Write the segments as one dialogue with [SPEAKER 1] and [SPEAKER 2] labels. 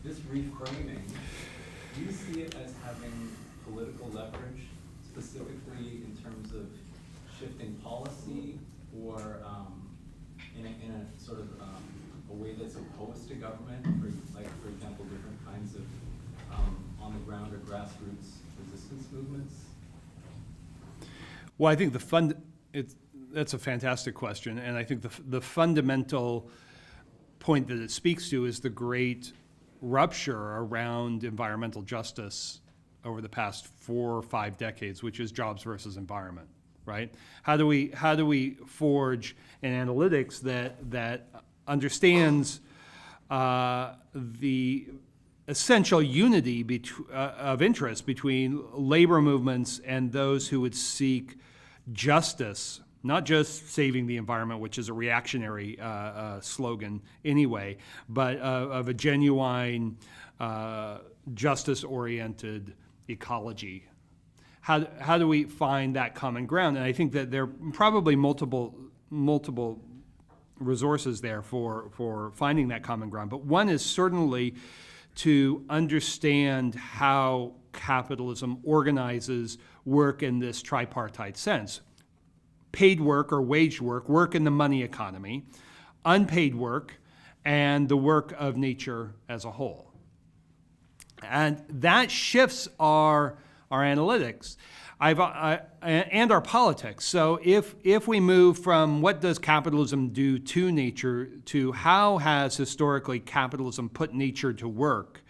[SPEAKER 1] this reframing, do you see it as having political leverage, specifically in terms of shifting policy, or in a sort of a way that's opposed to government, for example, different kinds of on the ground or grassroots resistance movements?
[SPEAKER 2] Well, I think that's a fantastic question, and I think the fundamental point that it speaks to is the great rupture around environmental justice over the past 4 or 5 decades, which is jobs versus environment, right? How do we forge an analytics that understands the essential unity of interest between labor movements and those who would seek justice, not just saving the environment, which is a reactionary slogan anyway, but of a genuine justice-oriented ecology. How do we find that common ground? And I think that there are probably multiple resources there for finding that common ground. But one is certainly to understand how capitalism organizes work in this tripartite sense. Paid work or waged work, work in the money economy, unpaid work, and the work of nature as a whole. And that shifts our analytics and our politics. So if we move from what does capitalism do to nature to how has historically capitalism put nature to work,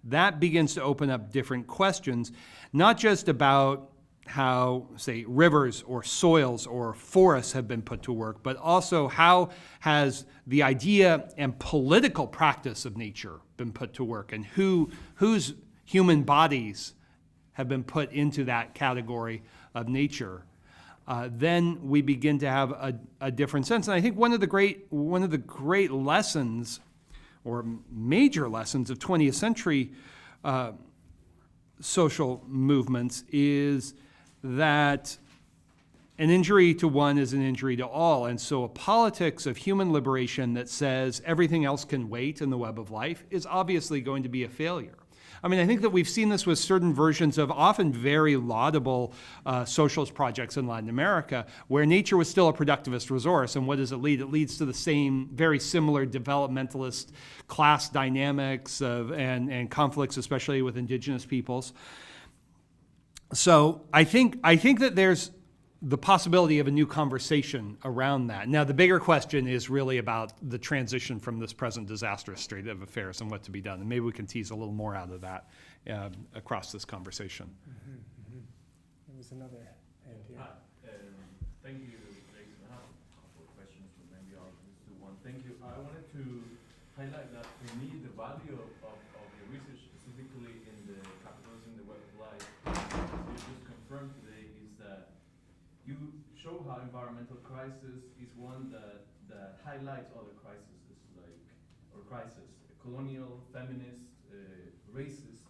[SPEAKER 2] that begins to open up different questions, not just about how, say, rivers or soils or forests have been put to work, but also how has the idea and political practice of nature been put to work, and whose human bodies have been put into that category of nature. Then we begin to have a different sense. And I think one of the great lessons, or major lessons, of 20th century social movements is that an injury to one is an injury to all. And so a politics of human liberation that says everything else can wait in the web of life is obviously going to be a failure. I mean, I think that we've seen this with certain versions of often very laudable socialist projects in Latin America, where nature was still a productivist resource. And what does it lead? It leads to the same, very similar developmentalist class dynamics and conflicts, especially with indigenous peoples. So I think that there's the possibility of a new conversation around that. Now, the bigger question is really about the transition from this present disastrous state of affairs and what to be done. And maybe we can tease a little more out of that across this conversation.
[SPEAKER 3] Mm-hmm, mm-hmm. There was another hand here.
[SPEAKER 4] Thank you, Jason. I have a couple of questions, but maybe I'll just do one. Thank you. I wanted to highlight that for me, the value of your research, specifically in the capitalism, the web of life, you just confirmed today, is that you show how environmental crisis is one that highlights other crises, colonial, feminist, racist,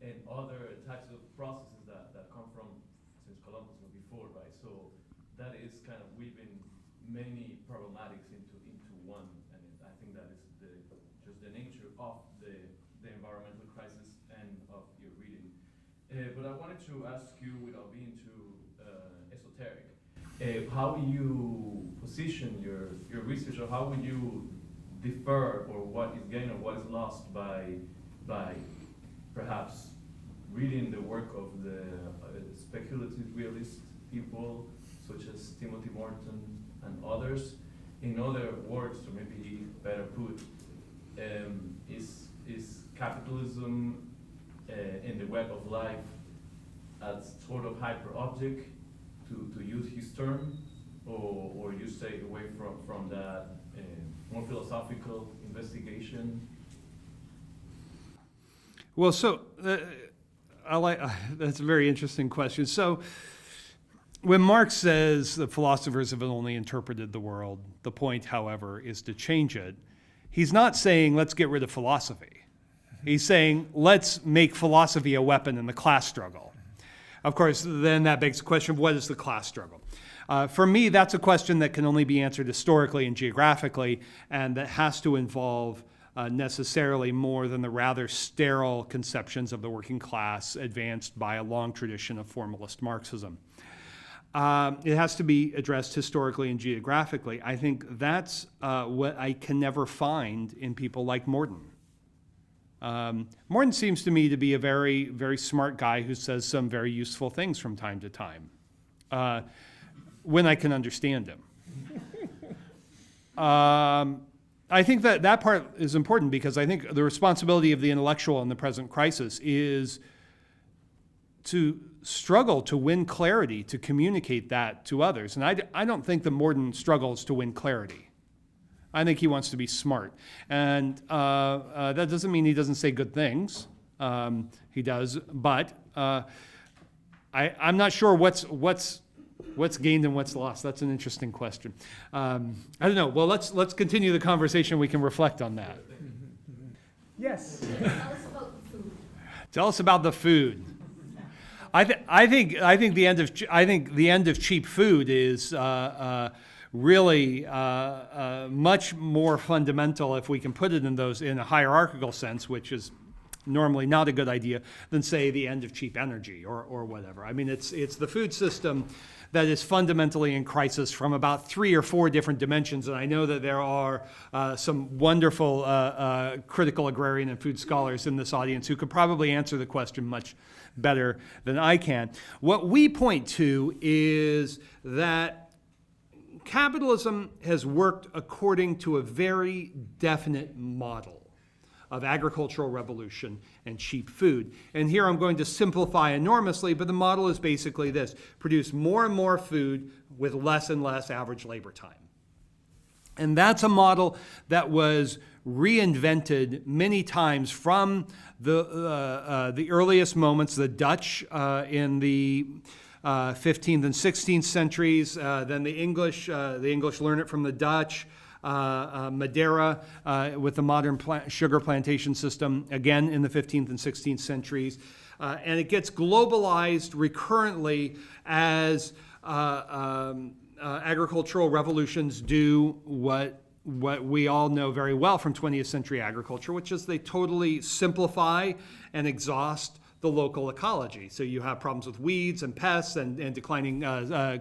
[SPEAKER 4] and other types of processes that come from since Columbus or before, right? So that is kind of weaving many problematics into one, and I think that is just the nature of the environmental crisis and of your reading. But I wanted to ask you, without being too esoteric, how you position your research, or how would you defer, or what is gained or what is lost by perhaps reading the work of the speculative realist people such as Timothy Morton and others. In other words, or maybe better put, is capitalism in the web of life as sort of hyper-object, to use his term, or you stay away from that more philosophical investigation?
[SPEAKER 2] Well, so that's a very interesting question. So when Marx says that philosophers have only interpreted the world, the point, however, is to change it, he's not saying let's get rid of philosophy. He's saying let's make philosophy a weapon in the class struggle. Of course, then that begs the question of what is the class struggle? For me, that's a question that can only be answered historically and geographically, and that has to involve necessarily more than the rather sterile conceptions of the working class advanced by a long tradition of formalist Marxism. It has to be addressed historically and geographically. I think that's what I can never find in people like Morden. Morden seems to me to be a very, very smart guy who says some very useful things from time to time, when I can understand him. I think that that part is important because I think the responsibility of the intellectual in the present crisis is to struggle to win clarity, to communicate that to others. And I don't think that Morden struggles to win clarity. I think he wants to be smart. And that doesn't mean he doesn't say good things. He does. But I'm not sure what's gained and what's lost. That's an interesting question. I don't know. Well, let's continue the conversation. We can reflect on that.
[SPEAKER 3] Yes.
[SPEAKER 5] Tell us about the food.
[SPEAKER 2] Tell us about the food. I think the end of cheap food is really much more fundamental, if we can put it in a hierarchical sense, which is normally not a good idea, than say the end of cheap energy or whatever. I mean, it's the food system that is fundamentally in crisis from about 3 or 4 different dimensions. And I know that there are some wonderful critical agrarian and food scholars in this audience who could probably answer the question much better than I can. What we point to is that capitalism has worked according to a very definite model of agricultural revolution and cheap food. And here I'm going to simplify enormously, but the model is basically this: produce more and more food with less and less average labor time. And that's a model that was reinvented many times from the earliest moments, the Dutch in the 15th and 16th centuries, then the English learn it from the Dutch, Madeira with the modern sugar plantation system, again in the 15th and 16th centuries. And it gets globalized recurrently as agricultural revolutions do what we all know very well from 20th century agriculture, which is they totally simplify and exhaust the local ecology. So you have problems with weeds and pests and declining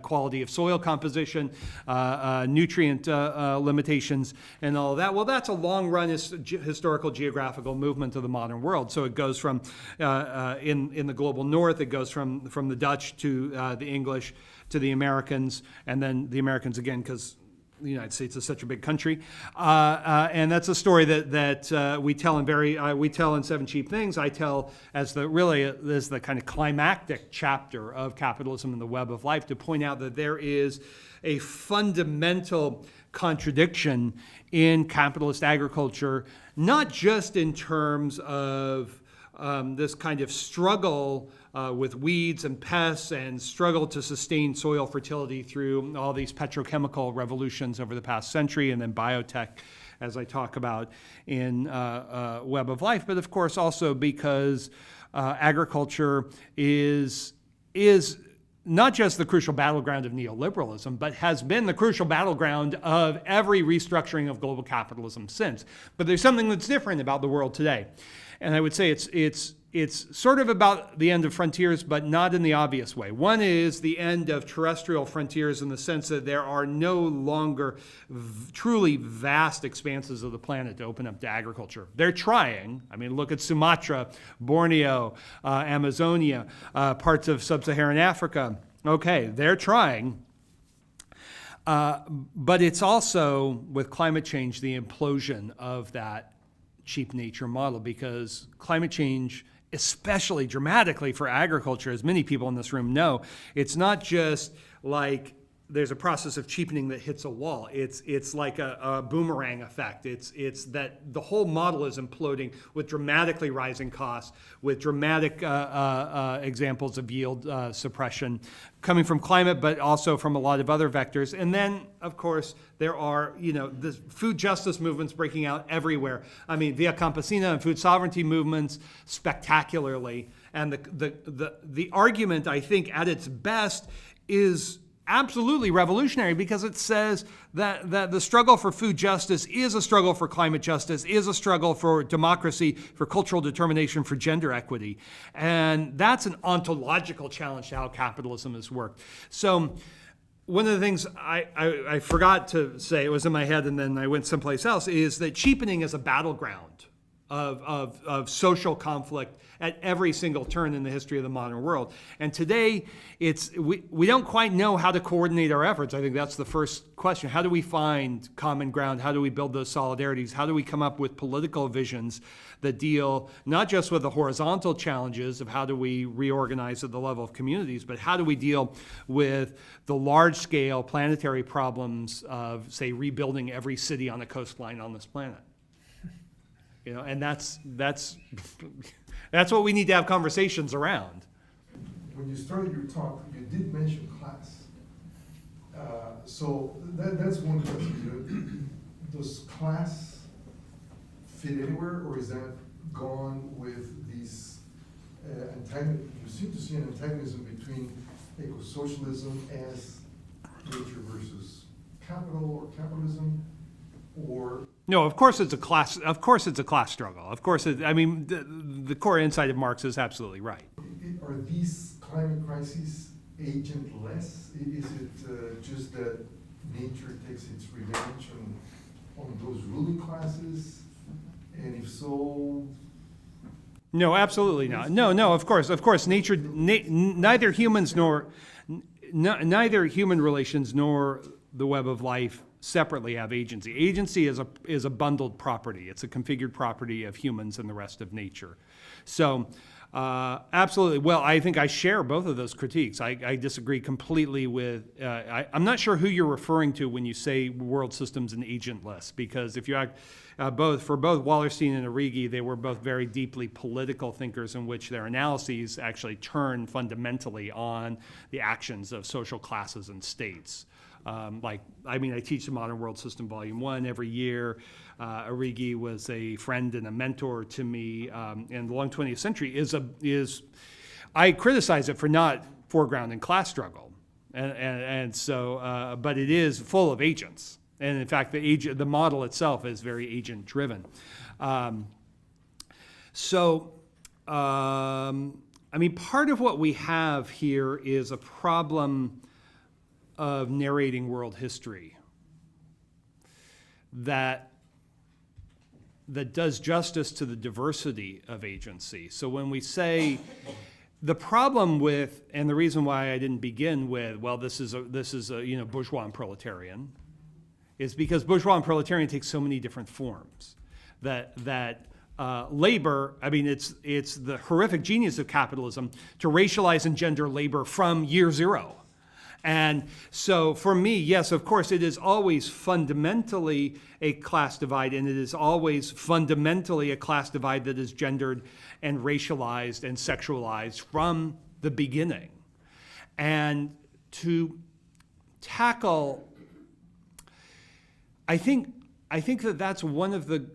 [SPEAKER 2] quality of soil composition, nutrient limitations, and all of that. Well, that's a long-run historical geographical movement of the modern world. So it goes from, in the global north, it goes from the Dutch to the English to the Americans, and then the Americans again, because the United States is such a big country, and that's a story that we tell in Seven Cheap Things. I tell as the kind of climactic chapter of Capitalism and the Web of Life, to point out that there is a fundamental contradiction in capitalist agriculture, not just in terms of this kind of struggle with weeds and pests and struggle to sustain soil fertility through all these petrochemical revolutions over the past century, and then biotech, as I talk about in Web of Life, but of course also because agriculture is not just the crucial battleground of neoliberalism, but has been the crucial battleground of every restructuring of global capitalism since. But there's something that's different about the world today. And I would say it's sort of about the end of frontiers, but not in the obvious way. One is the end of terrestrial frontiers in the sense that there are no longer truly vast expanses of the planet to open up to agriculture. They're trying. I mean, look at Sumatra, Borneo, Amazonia, parts of sub-Saharan Africa. Okay, they're trying. But it's also, with climate change, the implosion of that cheap nature model, because climate change, especially dramatically for agriculture, as many people in this room know, it's not just like there's a process of cheapening that hits a wall. It's like a boomerang effect. It's that the whole model is imploding with dramatically rising costs, with dramatic examples of yield suppression coming from climate, but also from a lot of other vectors. And then, of course, there are, the food justice movements breaking out everywhere. I mean, Via Campesina and food sovereignty movements spectacularly. And the argument, I think, at its best is absolutely revolutionary because it says that the struggle for food justice is a struggle for climate justice, is a struggle for democracy, for cultural determination, for gender equity. And that's an ontological challenge to how capitalism has worked. So one of the things I forgot to say, it was in my head and then I went someplace else, is that cheapening is a battleground of social conflict at every single turn in the history of the modern world. And today, we don't quite know how to coordinate our efforts. I think that's the first question. How do we find common ground? How do we build those solidarities? How do we come up with political visions that deal not just with the horizontal challenges of how do we reorganize at the level of communities, but how do we deal with the large-scale planetary problems of, say, rebuilding every city on the coastline on this planet? You know, and that's what we need to have conversations around.
[SPEAKER 5] When you started your talk, you did mention class. So that's one question. Does class fit anywhere, or is that gone with these antagonism? You seem to see an antagonism between eco-socialism as nature versus capital or capitalism, or
[SPEAKER 2] No, of course it's a class. Of course it's a class struggle. Of course, the core insight of Marx is absolutely right.
[SPEAKER 5] are these climate crises agentless? Is it just that nature takes its revenge on those ruling classes? And if so,
[SPEAKER 2] No, absolutely not. No. Of course, nature. Neither humans nor neither human relations nor the web of life separately have agency. Agency is a bundled property. It's a configured property of humans and the rest of nature. So, absolutely. Well, I think I share both of those critiques. I disagree completely with. I'm not sure who you're referring to when you say world systems and agentless, because if you act both Wallerstein and Arrighi, they were both very deeply political thinkers in which their analyses actually turn fundamentally on the actions of social classes and states. I teach the Modern World System Volume 1 every year. Arrighi was a friend and a mentor to me, and the long 20th century I criticize it for not foregrounding class struggle, and so, but it is full of agents, and in fact, the model itself is very agent-driven. Part of what we have here is a problem of narrating world history that does justice to the diversity of agency. So when we say the problem with, and the reason why I didn't begin with, well, this is a bourgeois and proletarian, is because bourgeois and proletarian takes so many different forms. That labor, it's the horrific genius of capitalism to racialize and gender labor from year zero. And so for me, yes, of course, it is always fundamentally a class divide, and it is always fundamentally a class divide that is gendered and racialized and sexualized from the beginning. And to tackle, I think that that's one of the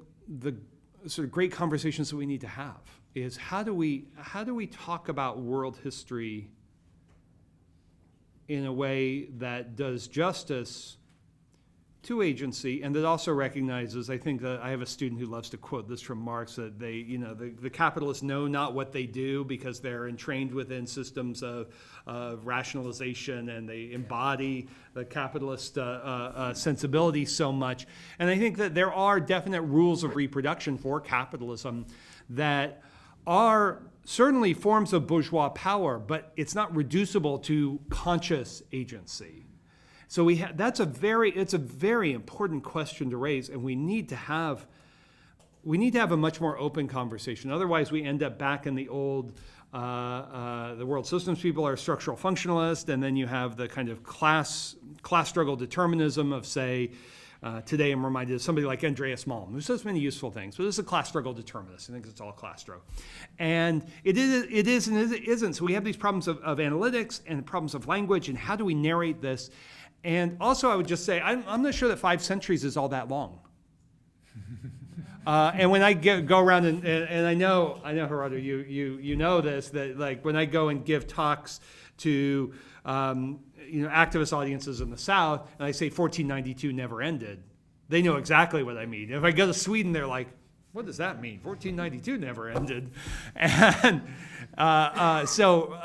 [SPEAKER 2] sort of great conversations that we need to have, is how do we talk about world history in a way that does justice to agency and that also recognizes, I think that I have a student who loves to quote this from Marx, that the capitalists know not what they do because they're entrained within systems of rationalization, and they embody the capitalist sensibility so much. And I think that there are definite rules of reproduction for capitalism that are certainly forms of bourgeois power, but it's not reducible to conscious agency. So it's a very important question to raise, and we need to have a much more open conversation. Otherwise, we end up back in the old, the world systems people are structural functionalists, and then you have the kind of class struggle determinism of, say, today I'm reminded of somebody like Andreas Malm, who says many useful things, but this is a class struggle determinist. I think it's all class struggle. And it is and it isn't. So we have these problems of analytics and problems of language, and how do we narrate this? And also I would just say, I'm not sure that 5 centuries is all that long. And when I go around and I know Gerardo, you know this, that like when I go and give talks to activist audiences in the South, and I say 1492 never ended, they know exactly what I mean. If I go to Sweden, they're like, what does that mean? 1492 never ended. And so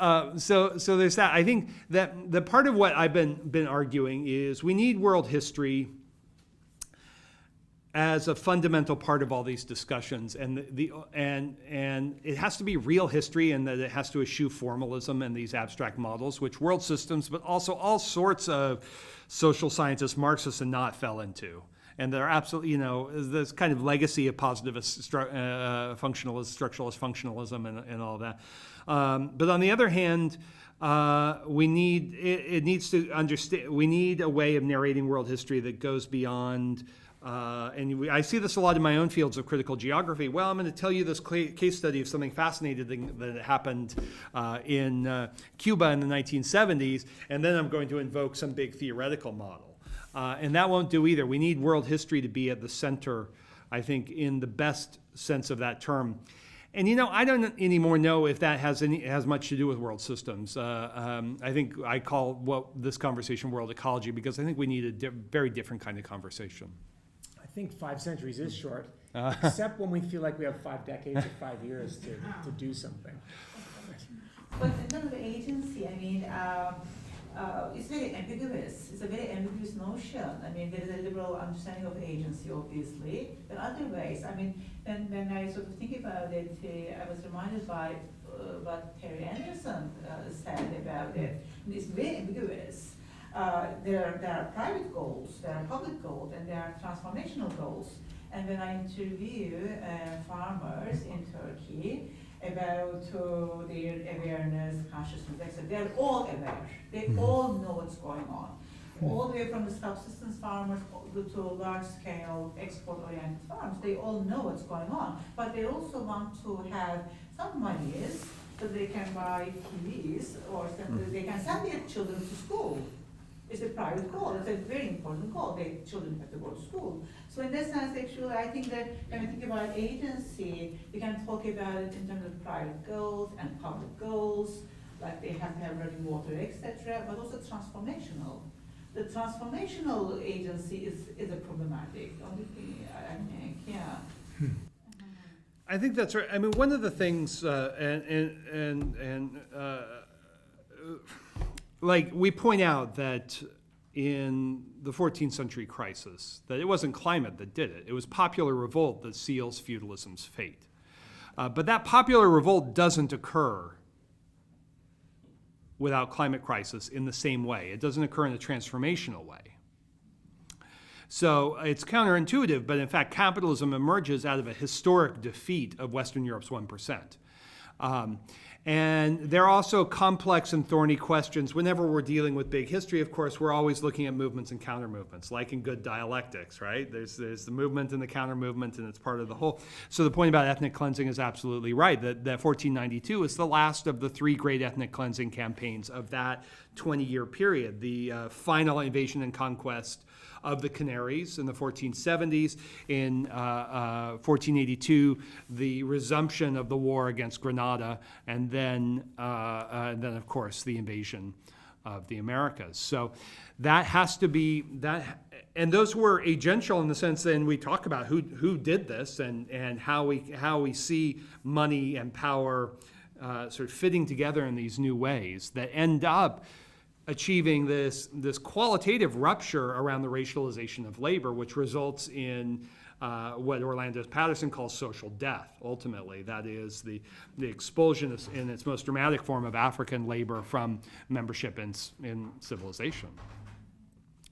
[SPEAKER 2] there's that. I think that the part of what I've been arguing is we need world history as a fundamental part of all these discussions, and it has to be real history, and that it has to eschew formalism and these abstract models, which world systems, but also all sorts of social scientists, Marxists and not, fell into. And they're absolutely, this kind of legacy of positivist functionalist, structuralist functionalism and all that. But on the other hand, we need a way of narrating world history that goes beyond. I see this a lot in my own fields of critical geography. Well, I'm going to tell you this case study of something fascinating that happened in Cuba in the 1970s, and then I'm going to invoke some big theoretical model. And that won't do either. We need world history to be at the center, I think, in the best sense of that term. And I don't anymore know if that has much to do with world systems. I think I call this conversation world ecology, because I think we need a very different kind of conversation.
[SPEAKER 3] I think 5 centuries is short, except when we feel like we have 5 decades or 5 years to do something.
[SPEAKER 6] But in terms of agency, I mean, it's very ambiguous. It's a very ambiguous notion. I mean, there is a liberal understanding of agency, obviously, but other ways. I mean, when I sort of think about it, I was reminded by what Terry Anderson said about it. And it's very ambiguous. There are private goals, there are public goals, and there are transformational goals. And when I interview farmers in Turkey about their awareness, consciousness, etc., they're all aware. They all know what's going on. All the way from the subsistence farmers to large-scale export-oriented farms, they all know what's going on. But they also want to have some monies so they can buy TVs or they can send their children to school. It's a private goal. It's a very important goal. Their children have to go to school. So in that sense, actually, I think that when we think about agency, we can talk about it in terms of private goals and public goals, like they have to have running water, etc., but also transformational. The transformational agency is a problematic. Only thing I think, yeah.
[SPEAKER 2] I think that's right. I mean, one of the things, like we point out that in the 14th century crisis, that it wasn't climate that did it. It was popular revolt that seals feudalism's fate. But that popular revolt doesn't occur without climate crisis in the same way. It doesn't occur in a transformational way. So it's counterintuitive, but in fact, capitalism emerges out of a historic defeat of Western Europe's 1%. And there are also complex and thorny questions. Whenever we're dealing with big history, of course, we're always looking at movements and counter-movements, like in good dialectics, right? There's the movement and the counter-movement, and it's part of the whole. So the point about ethnic cleansing is absolutely right, that 1492 is the last of the 3 great ethnic cleansing campaigns of that 20-year period. The final invasion and conquest of the Canaries in the 1470s. In 1482, the resumption of the war against Granada, and then of course, the invasion of the Americas. So that has to be that, and those were agential in the sense that we talk about who did this and how we see money and power sort of fitting together in these new ways that end up achieving this qualitative rupture around the racialization of labor, which results in what Orlando Patterson calls social death, ultimately. That is the expulsion in its most dramatic form of African labor from membership in civilization.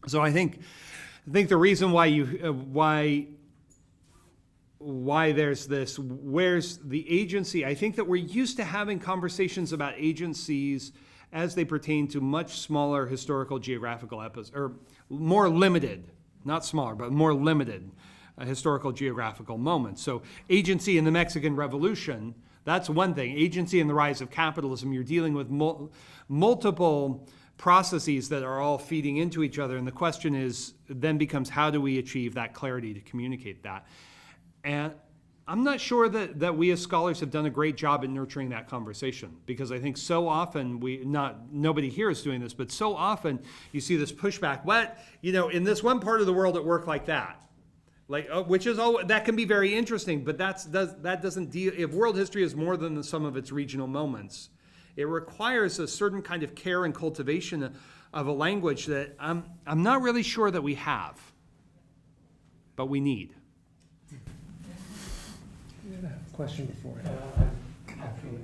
[SPEAKER 2] So I think the reason why there's this, where's the agency, I think that we're used to having conversations about agencies as they pertain to much smaller historical geographical episodes, or more limited, not smaller, but more limited historical geographical moments. So agency in the Mexican Revolution, that's one thing. Agency in the rise of capitalism, you're dealing with multiple processes that are all feeding into each other, and the question then becomes, how do we achieve that clarity to communicate that? And I'm not sure that we as scholars have done a great job in nurturing that conversation, because I think so often nobody here is doing this, but so often you see this pushback. What, in this one part of the world it worked like that. Which is that can be very interesting, but that doesn't deal. If world history is more than the sum of its regional moments, it requires a certain kind of care and cultivation of a language that I'm not really sure that we have, but we need.
[SPEAKER 3] Question before.
[SPEAKER 7] Actually,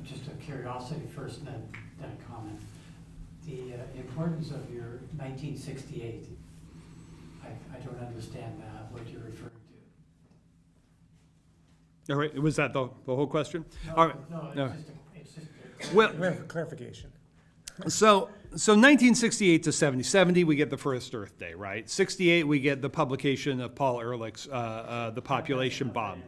[SPEAKER 7] just a curiosity first, and then a comment. The importance of your 1968. I don't understand what you're referring to.
[SPEAKER 2] All right, was that the whole question?
[SPEAKER 7] No,
[SPEAKER 2] All right.
[SPEAKER 7] no,
[SPEAKER 2] No.
[SPEAKER 7] it's just
[SPEAKER 2] Well,
[SPEAKER 3] Clarification.
[SPEAKER 2] So 1968 to 70, we get the first Earth Day, right? 68, we get the publication of Paul Ehrlich's The Population Bomb.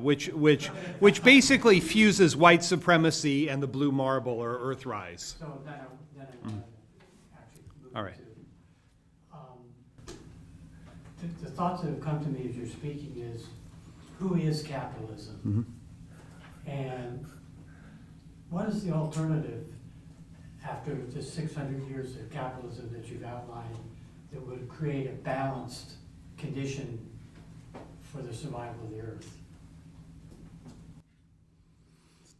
[SPEAKER 2] Which basically fuses white supremacy and the blue marble or Earthrise.
[SPEAKER 7] So then I want to actually move
[SPEAKER 2] All right.
[SPEAKER 7] to the thoughts that have come to me as you're speaking is, who is capitalism? And what is the alternative after the 600 years of capitalism that you've outlined that would create a balanced condition for the survival of the Earth?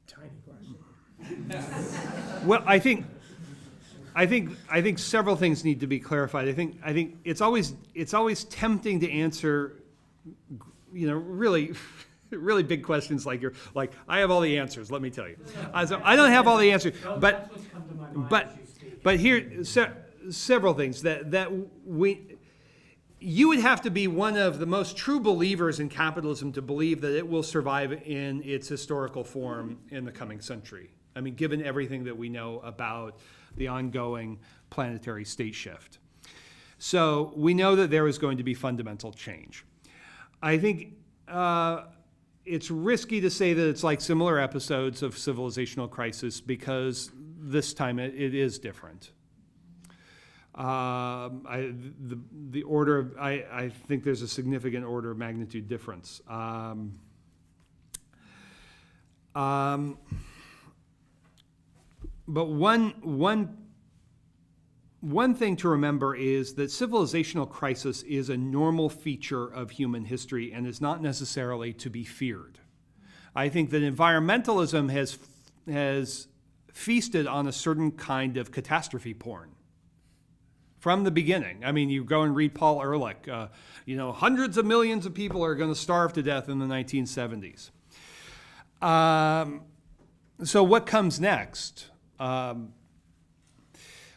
[SPEAKER 3] Tiny question.
[SPEAKER 2] Well, I think several things need to be clarified. I think it's always tempting to answer, really big questions like I have all the answers. Let me tell you, so I don't have all the answers, but
[SPEAKER 7] That's what's come to my mind as you speak.
[SPEAKER 2] but here several things that you would have to be one of the most true believers in capitalism to believe that it will survive in its historical form in the coming century. I mean, given everything that we know about the ongoing planetary state shift. So we know that there is going to be fundamental change. I think it's risky to say that it's like similar episodes of civilizational crisis, because this time it is different. The order of, I think there's a significant order of magnitude difference. But one thing to remember is that civilizational crisis is a normal feature of human history and is not necessarily to be feared. I think that environmentalism has feasted on a certain kind of catastrophe porn from the beginning. I mean, you go and read Paul Ehrlich, hundreds of millions of people are going to starve to death in the 1970s. So what comes next?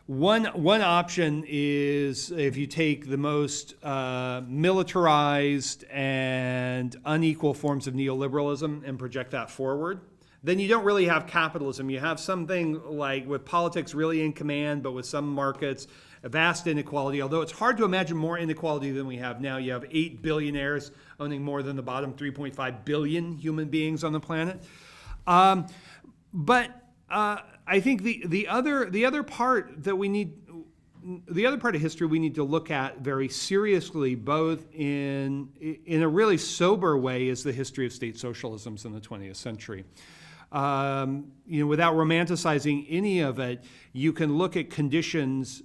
[SPEAKER 2] One option is, if you take the most militarized and unequal forms of neoliberalism and project that forward, then you don't really have capitalism. You have something like with politics really in command, but with some markets, a vast inequality, although it's hard to imagine more inequality than we have now. You have 8 billionaires owning more than the bottom 3.5 billion human beings on the planet. But I think the other part that we need, the other part of history we need to look at very seriously, both in a really sober way, is the history of state socialisms in the 20th century. Without romanticizing any of it, you can look at conditions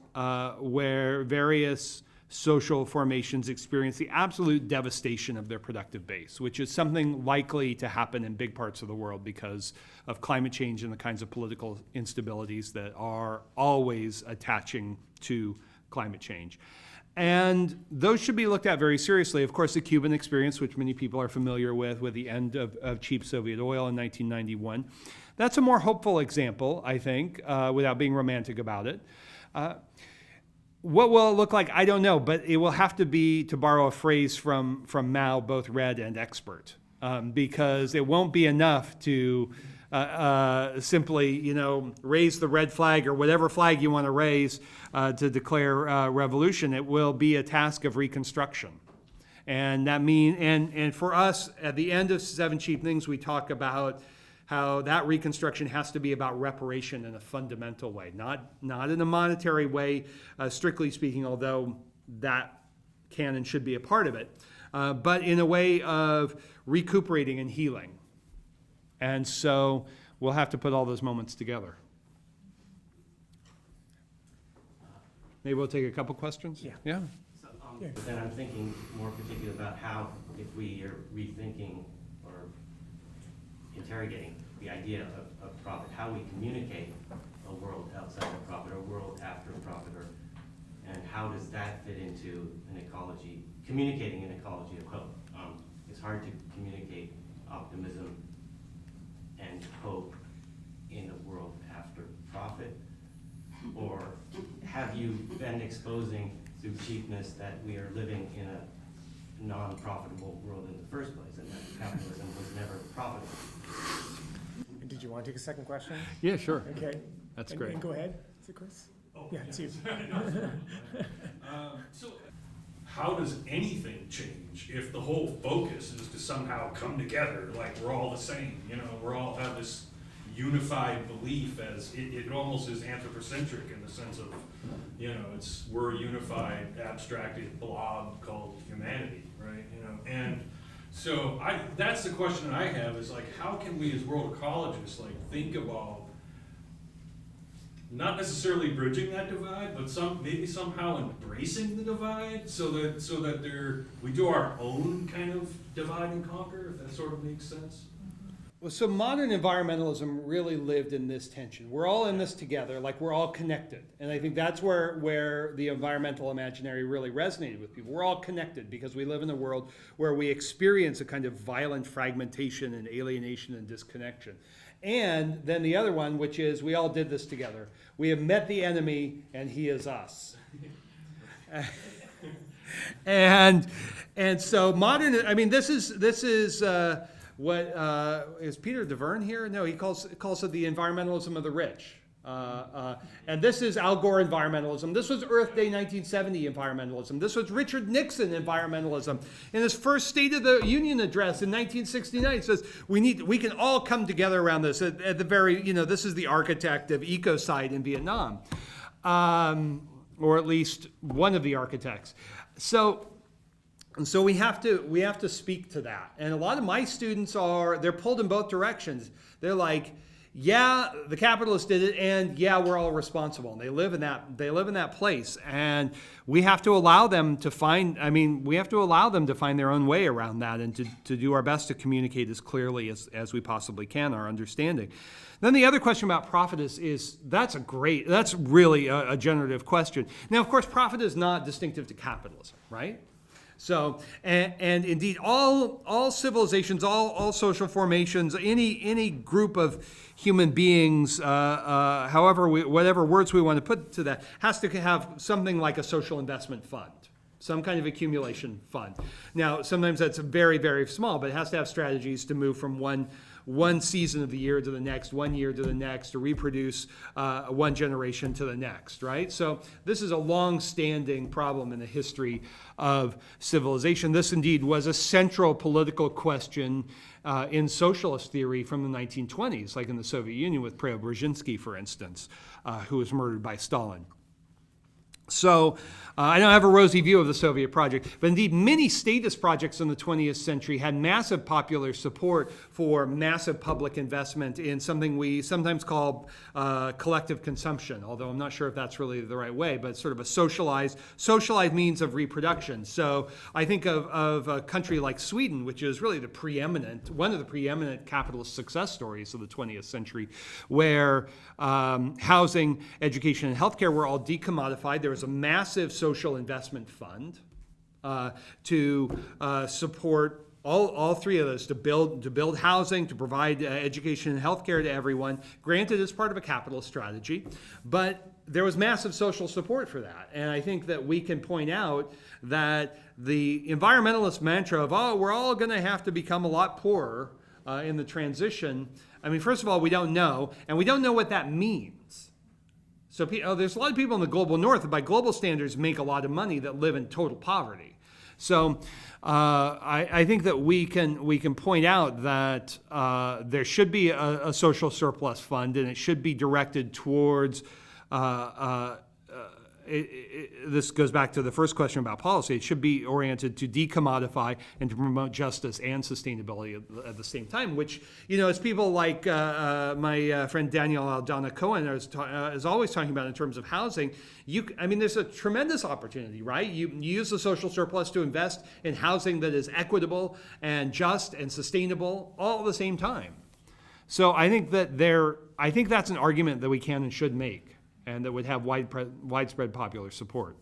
[SPEAKER 2] where various social formations experience the absolute devastation of their productive base, which is something likely to happen in big parts of the world because of climate change and the kinds of political instabilities that are always attaching to climate change. And those should be looked at very seriously. Of course, the Cuban experience, which many people are familiar with the end of cheap Soviet oil in 1991. That's a more hopeful example, I think, without being romantic about it. What will it look like? I don't know, but it will have to be, to borrow a phrase from Mao, both red and expert, because it won't be enough to simply, raise the red flag or whatever flag you want to raise to declare revolution. It will be a task of reconstruction. And that and for us, at the end of 7 Cheap Things, we talk about how that reconstruction has to be about reparation in a fundamental way, not in a monetary way, strictly speaking, although that can and should be a part of it, but in a way of recuperating and healing. And so we'll have to put all those moments together. Maybe we'll take a couple questions?
[SPEAKER 3] Yeah.
[SPEAKER 2] Yeah?
[SPEAKER 8] So,
[SPEAKER 3] Yeah.
[SPEAKER 8] But then I'm thinking more particularly about how, if we are rethinking or interrogating the idea of profit, how we communicate a world outside of profit, or a world after profit, and how does that fit into an ecology, communicating an ecology of hope? It's hard to communicate optimism and hope in a world after profit. Or have you been exposing through cheapness that we are living in a non-profitable world in the first place, and that capitalism was never profitable?
[SPEAKER 3] Did you want to take a second question?
[SPEAKER 2] Yeah, sure.
[SPEAKER 3] Okay.
[SPEAKER 2] That's
[SPEAKER 3] And-
[SPEAKER 2] great.
[SPEAKER 3] And go ahead. Is it Chris? Yeah, it's you.
[SPEAKER 9] So, how does anything change if the whole focus is to somehow come together, like we're all the same, you know, we're all have this unified belief as, it almost is anthropocentric in the sense of, you know, we're a unified, abstracted blob called humanity, right, you know, and so that's the question that I have is like, how can we as world ecologists like think about not necessarily bridging that divide, but maybe somehow embracing the divide so that we do our own kind of divide and conquer, if that sort of makes sense.
[SPEAKER 2] Well, so modern environmentalism really lived in this tension. We're all in this together, like we're all connected. And I think that's where the environmental imaginary really resonated with people. We're all connected because we live in a world where we experience a kind of violent fragmentation and alienation and disconnection. And then the other one, which is we all did this together. We have met the enemy and he is us. and so modern, I mean, this is what is Peter DeVerne here? No, he calls it the environmentalism of the rich. And this is Al Gore environmentalism. This was Earth Day 1970 environmentalism. This was Richard Nixon environmentalism. In his first State of the Union address in 1969, he says we can all come together around this. At the very, you know, this is the architect of ecocide in Vietnam, or at least one of the architects. So we have to speak to that. And a lot of my students they're pulled in both directions. They're like, yeah, the capitalists did it, and yeah, we're all responsible. And they live in that place. And we have to allow them to find their own way around that and to do our best to communicate as clearly as we possibly can our understanding. Then the other question about profit is that's really a generative question. Now, of course, profit is not distinctive to capitalism, right? So, and indeed, all civilizations, all social formations, any group of human beings, whatever words we want to put to that, has to have something like a social investment fund, some kind of accumulation fund. Now, sometimes that's very, very small, but it has to have strategies to move from one season of the year to the next, 1 year to the next, to reproduce one generation to the next, right? So this is a long-standing problem in the history of civilization. This indeed was a central political question in socialist theory from the 1920s, like in the Soviet Union with Preobrazhensky, for instance, who was murdered by Stalin. So I don't have a rosy view of the Soviet project, but indeed many statist projects in the 20th century had massive popular support for massive public investment in something we sometimes call collective consumption, although I'm not sure if that's really the right way, but sort of a socialized means of reproduction. So I think of a country like Sweden, which is really one of the preeminent capitalist success stories of the 20th century, where housing, education, and healthcare were all decommodified. There was a massive social investment fund to support all three of those, to build housing, to provide education and healthcare to everyone. Granted, it's part of a capitalist strategy, but there was massive social support for that. And I think that we can point out that the environmentalist mantra of, we're all going to have to become a lot poorer in the transition. I mean, first of all, we don't know, and we don't know what that means. So there's a lot of people in the global north that by global standards make a lot of money that live in total poverty. So I think that we can point out that there should be a social surplus fund, and it should be directed towards this goes back to the first question about policy. It should be oriented to decommodify and to promote justice and sustainability at the same time, which, as people like my friend Daniel Aldana Cohen is always talking about in terms of housing, there's a tremendous opportunity, right? You use the social surplus to invest in housing that is equitable and just and sustainable all at the same time. So I think that's an argument that we can and should make, and that would have widespread popular support.